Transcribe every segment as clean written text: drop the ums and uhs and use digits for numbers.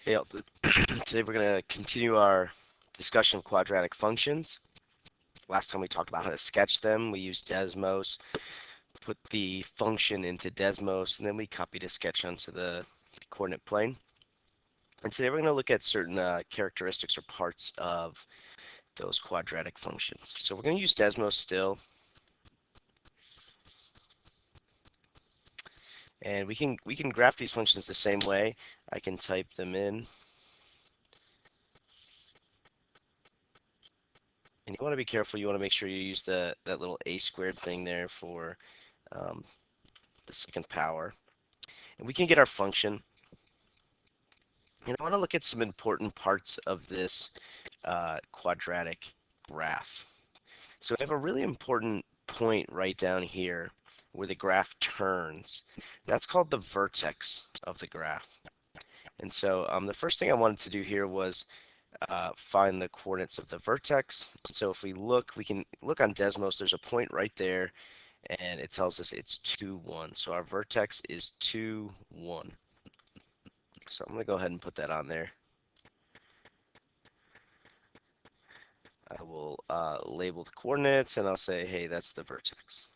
Hey, today we're going to continue our discussion of quadratic functions. Last time we talked about how to sketch them. We used Desmos, put the function into Desmos, and then we copied a sketch onto the coordinate plane. And today we're going to look at certain characteristics or parts of those quadratic functions. So we're going to use Desmos still, and we can graph these functions the same way. I can type them in. And you want to be careful. You want to make sure you use that little a squared thing there for um, the second power. And we can get our function. And I want to look at some important parts of this quadratic graph. So we have a really important point right down here where the graph turns. That's called the vertex of the graph. And so the first thing I wanted to do here was find the coordinates of the vertex. So if we can look on Desmos, there's a point right there, and it tells us it's 2, 1. So our vertex is 2, 1. So I'm going to go ahead and put that on there. I will label the coordinates, and I'll say, hey, that's the vertex.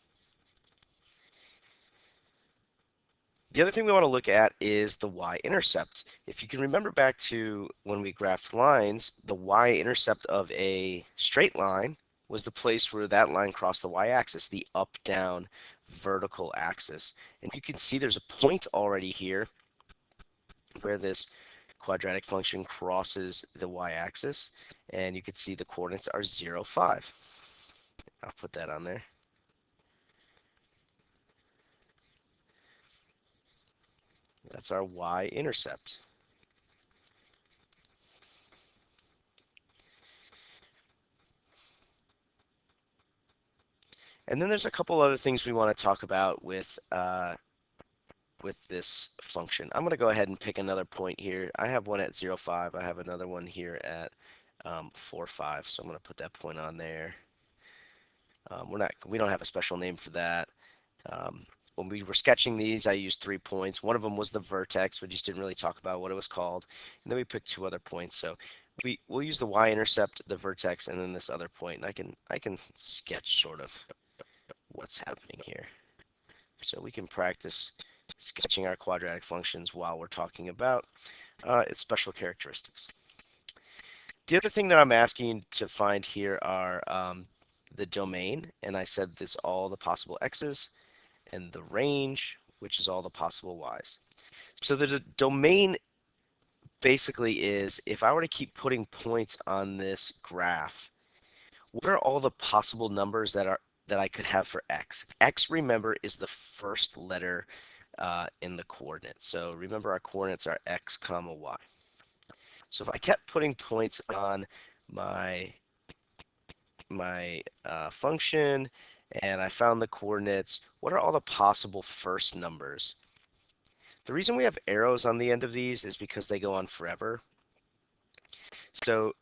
The other thing we want to look at is the y-intercept. If you can remember back to when we graphed lines, the y-intercept of a straight line was the place where that line crossed the y-axis, the up-down vertical axis. And you can see there's a point already here where this quadratic function crosses the y-axis, and you can see the coordinates are 0, 5. I'll put that on there. That's our y-intercept. And then there's a couple other things we want to talk about with this function. I'm going to go ahead and pick another point here. I have one at 0, 5. I have another one here at 4, 5. So I'm going to put that point on there. We don't have a special name for that. When we were sketching these, I used 3 points. One of them was the vertex. We just didn't really talk about what it was called. And then we picked 2 other points. So we'll use the y-intercept, the vertex, and then this other point. And I can sketch sort of what's happening here. So we can practice sketching our quadratic functions while we're talking about its special characteristics. The other thing that I'm asking to find here are the domain, and I said this all the possible x's, and the range, which is all the possible y's. So the domain basically is, if I were to keep putting points on this graph, what are all the possible numbers that I could have for x? X, remember, is the first letter in the coordinates. So remember, our coordinates are x comma y. So if I kept putting points on my function and I found the coordinates, what are all the possible first numbers? The reason we have arrows on the end of these is because they go on forever. So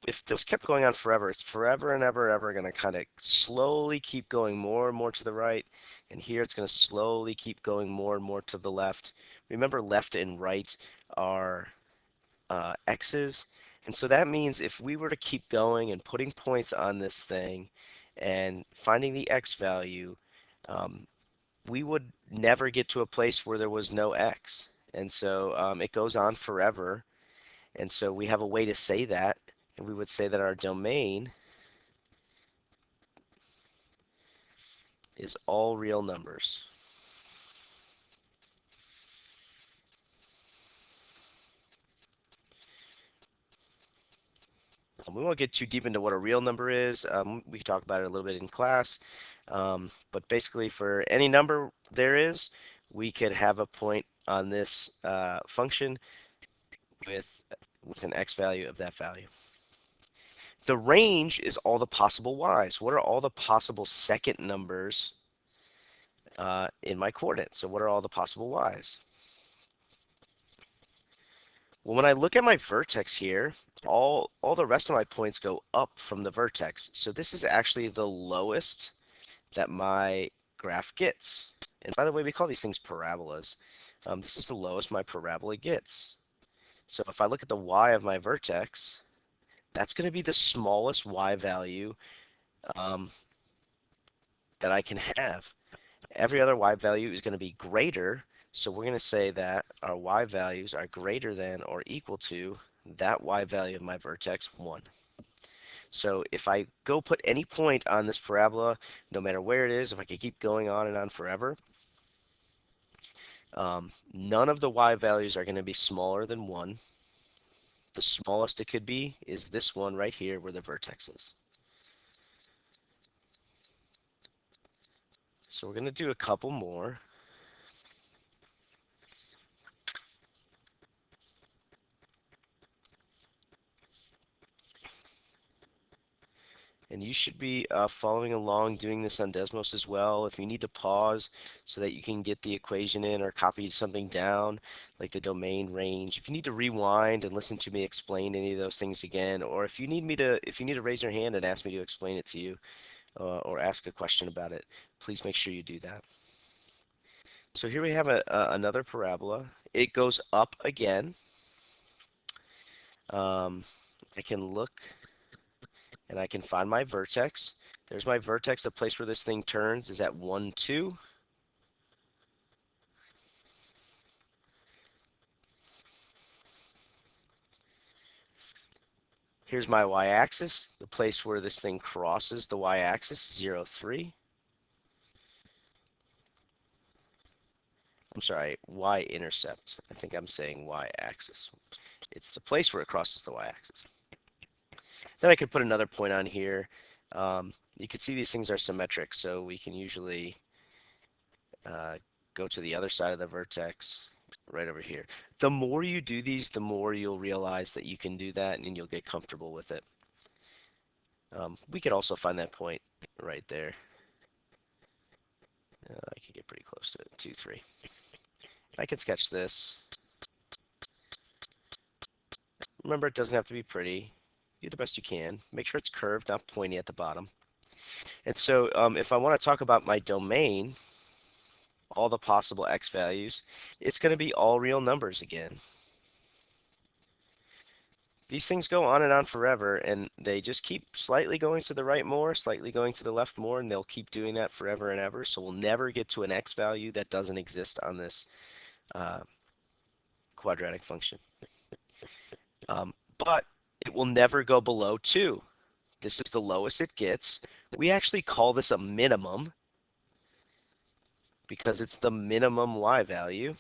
if this kept going on forever, it's forever and ever going to kind of slowly keep going more and more to the right. And here it's going to slowly keep going more and more to the left. Remember, left and right are x's. And so that means if we were to keep going and putting points on this thing and finding the x value, we would never get to a place where there was no x. And so it goes on forever. And so we have a way to say that. And we would say that our domain is all real numbers. We won't get too deep into what a real number is. We can talk about it a little bit in class. But basically, for any number there is, we could have a point on this function with an x value of that value. The range is all the possible y's. What are all the possible second numbers in my coordinates? So what are all the possible y's? Well, when I look at my vertex here, all the rest of my points go up from the vertex. So this is actually the lowest that my graph gets. And by the way, we call these things parabolas. This is the lowest my parabola gets. So if I look at the y of my vertex, that's going to be the smallest y value um, that I can have. Every other y value is going to be greater, so we're going to say that our y values are greater than or equal to that y value of my vertex 1. So if I go put any point on this parabola, no matter where it is, if I could keep going on and on forever, none of the y values are going to be smaller than 1. The smallest it could be is this one right here where the vertex is. So we're going to do a couple more. And you should be following along doing this on Desmos as well. If you need to pause so that you can get the equation in or copy something down, like the domain range, if you need to rewind and listen to me explain any of those things again, or if you need to raise your hand and ask me to explain it to you, or ask a question about it, please make sure you do that. So here we have another parabola. It goes up again. I can look and I can find my vertex. There's my vertex. The place where this thing turns is at 1, 2. Here's my y-axis. The place where this thing crosses the y-axis, 0, 3. I'm sorry, y-intercept. I think I'm saying y-axis. It's the place where it crosses the y-axis. Then I could put another point on here. You can see these things are symmetric, so we can usually uh, go to the other side of the vertex right over here. The more you do these, the more you'll realize that you can do that and you'll get comfortable with it. We could also find that point right there. I could get pretty close to it, 2, 3. I can sketch this. Remember, it doesn't have to be pretty. Do the best you can. Make sure it's curved, not pointy at the bottom. And so if I want to talk about my domain, all the possible x values, it's going to be all real numbers again. These things go on and on forever, and they just keep slightly going to the right more, slightly going to the left more, and they'll keep doing that forever and ever. So we'll never get to an x value that doesn't exist on this uh, quadratic function. But it will never go below 2. This is the lowest it gets. We actually call this a minimum because it's the minimum y value.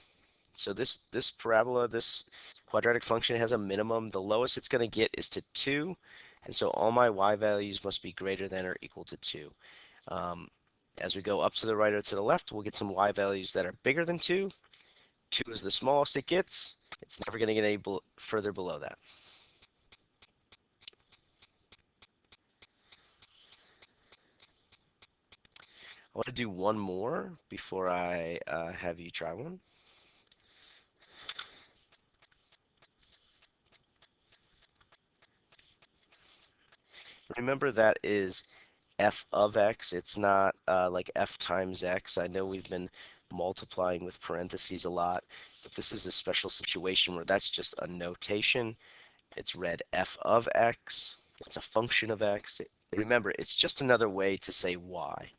So this parabola, this quadratic function has a minimum. The lowest it's going to get is to 2. And so all my y values must be greater than or equal to 2. As we go up to the right or to the left, we'll get some y values that are bigger than 2. 2 is the smallest it gets. It's never going to get any further below that. I want to do one more before I have you try one. Remember that is f of x. It's not like f times x. I know we've been multiplying with parentheses a lot, but this is a special situation where that's just a notation. It's read f of x. It's a function of x. Remember, it's just another way to say y.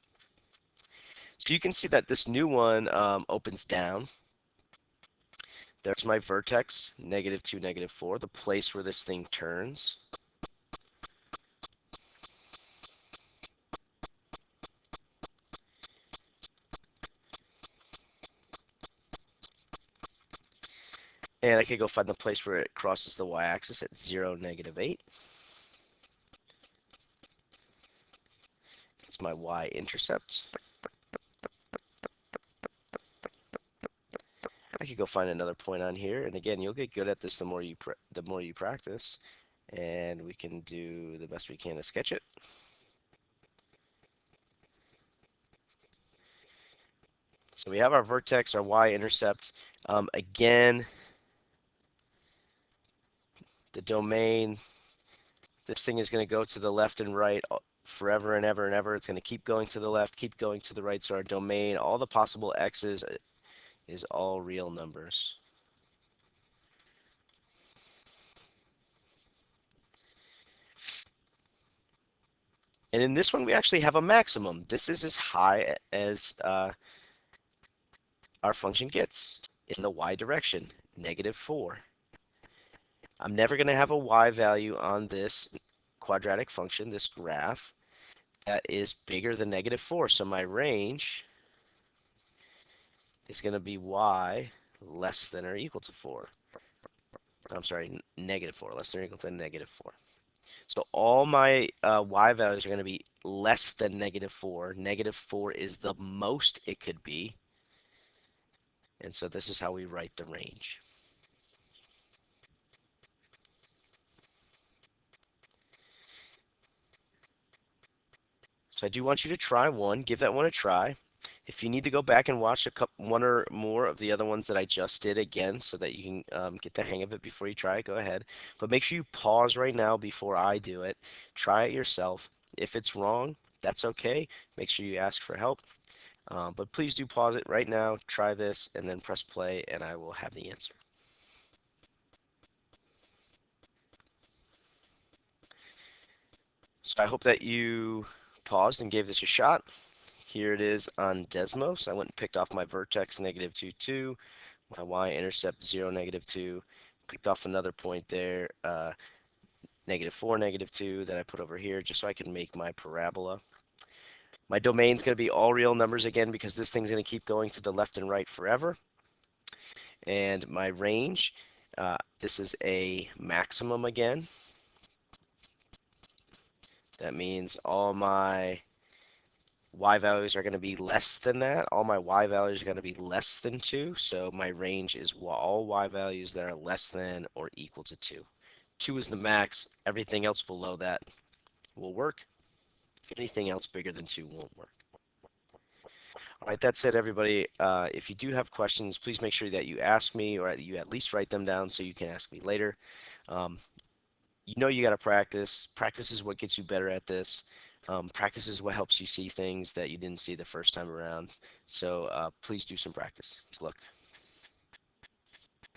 So you can see that this new one opens down. There's my vertex, -2, -4, the place where this thing turns. And I could go find the place where it crosses the y-axis at 0, -8. It's my y-intercept. I could go find another point on here, and again, you'll get good at this the more you practice, and we can do the best we can to sketch it. So we have our vertex, our y-intercept. Again, the domain, this thing is going to go to the left and right forever and ever and ever. It's going to keep going to the left, keep going to the right. So our domain, all the possible x's is all real numbers. And in this one, we actually have a maximum. This is as high as our function gets in the y direction, -4. I'm never going to have a y value on this quadratic function, this graph, that is bigger than -4. So my range is going to be y less than or equal to 4. I'm sorry, -4, less than or equal to -4. So all my y values are going to be less than -4. -4 is the most it could be. And so this is how we write the range. So I do want you to try one, give that one a try. If you need to go back and watch one or more of the other ones that I just did again so that you can get the hang of it before you try it, go ahead. But make sure you pause right now before I do it. Try it yourself. If it's wrong, that's okay. Make sure you ask for help. But please do pause it right now, try this, and then press play, and I will have the answer. So I hope that you paused and gave this a shot. Here it is on Desmos. I went and picked off my vertex -2, 2, my y-intercept 0, -2, picked off another point there, -4, -2 that I put over here just so I can make my parabola. My domain's going to be all real numbers again because this thing's going to keep going to the left and right forever. And my range, this is a maximum again. That means all my y values are going to be less than that. All my y values are going to be less than 2. So my range is all y values that are less than or equal to 2. 2 is the max. Everything else below that will work. Anything else bigger than 2 won't work. All right, that's it, everybody. If you do have questions, please make sure that you ask me or you at least write them down so you can ask me later. Um, you know you got to practice. Practice is what gets you better at this. Practice is what helps you see things that you didn't see the first time around. So please do some practice. Good luck.